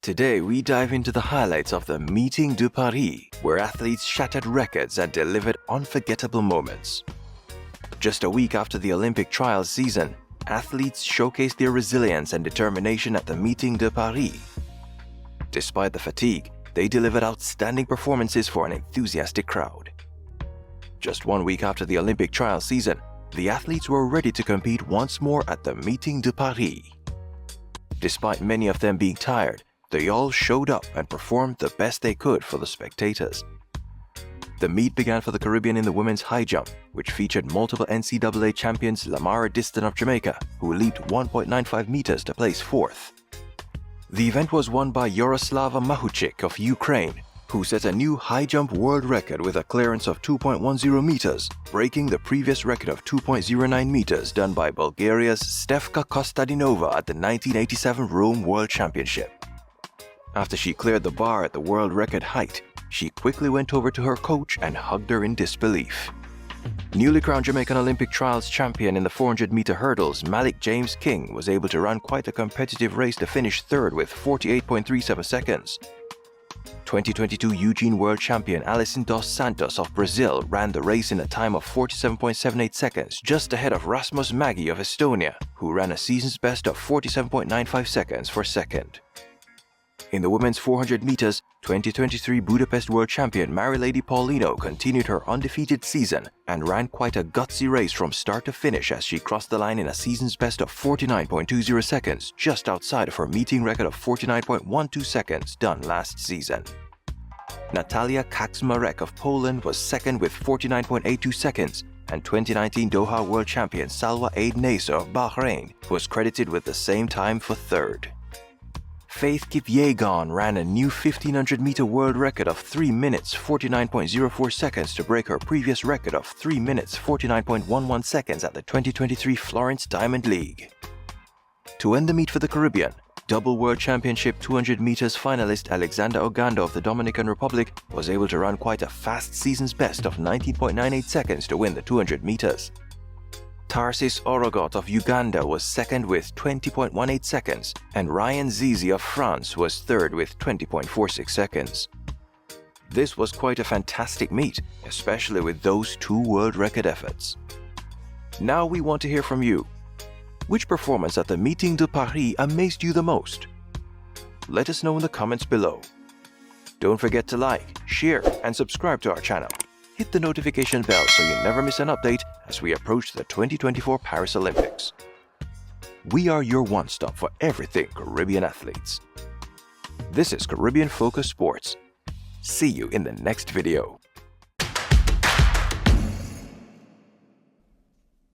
Today, we dive into the highlights of the Meeting de Paris, where athletes shattered records and delivered unforgettable moments. Just a week after the Olympic trials season, athletes showcased their resilience and determination at the Meeting de Paris. Despite the fatigue, they delivered outstanding performances for an enthusiastic crowd. Just 1 week after the Olympic trial season, the athletes were ready to compete once more at the Meeting de Paris. Despite many of them being tired, they all showed up and performed the best they could for the spectators. The meet began for the Caribbean in the women's high jump, which featured multiple NCAA champions Lamara Diston of Jamaica, who leaped 1.95 meters to place fourth. The event was won by Yaroslava Mahuchikh of Ukraine, who set a new high jump world record with a clearance of 2.10 meters, breaking the previous record of 2.09 meters done by Bulgaria's Stefka Kostadinova at the 1987 Rome World Championship. After she cleared the bar at the world record height, she quickly went over to her coach and hugged her in disbelief. Newly crowned Jamaican Olympic trials champion in the 400-meter hurdles, Malik James King was able to run quite a competitive race to finish third with 48.37 seconds. 2022 Eugene World Champion Alison dos Santos of Brazil ran the race in a time of 47.78 seconds, just ahead of Rasmus Maggi of Estonia, who ran a season's best of 47.95 seconds for second. In the women's 400 meters, 2023 Budapest World Champion Marileidy Paulino continued her undefeated season and ran quite a gutsy race from start to finish as she crossed the line in a season's best of 49.20 seconds, just outside of her meeting record of 49.12 seconds done last season. Natalia Kaczmarek of Poland was second with 49.82 seconds, and 2019 Doha World Champion Salwa Eid Nasser of Bahrain was credited with the same time for third. Faith Kipyegon ran a new 1500-meter world record of 3 minutes 49.04 seconds to break her previous record of 3 minutes 49.11 seconds at the 2023 Florence Diamond League. To end the meet for the Caribbean, double World Championship 200 meters finalist Alexander Ogando of the Dominican Republic was able to run quite a fast season's best of 19.98 seconds to win the 200 meters. Tarsis Orogot of Uganda was second with 20.18 seconds, and Ryan Zizi of France was third with 20.46 seconds. This was quite a fantastic meet, especially with those two world record efforts. Now we want to hear from you. Which performance at the Meeting de Paris amazed you the most? Let us know in the comments below. Don't forget to like, share, and subscribe to our channel. Hit the notification bell so you never miss an update as we approach the 2024 Paris Olympics. We are your one-stop for everything Caribbean athletes. This is Caribbean Focus Sports. See you in the next video.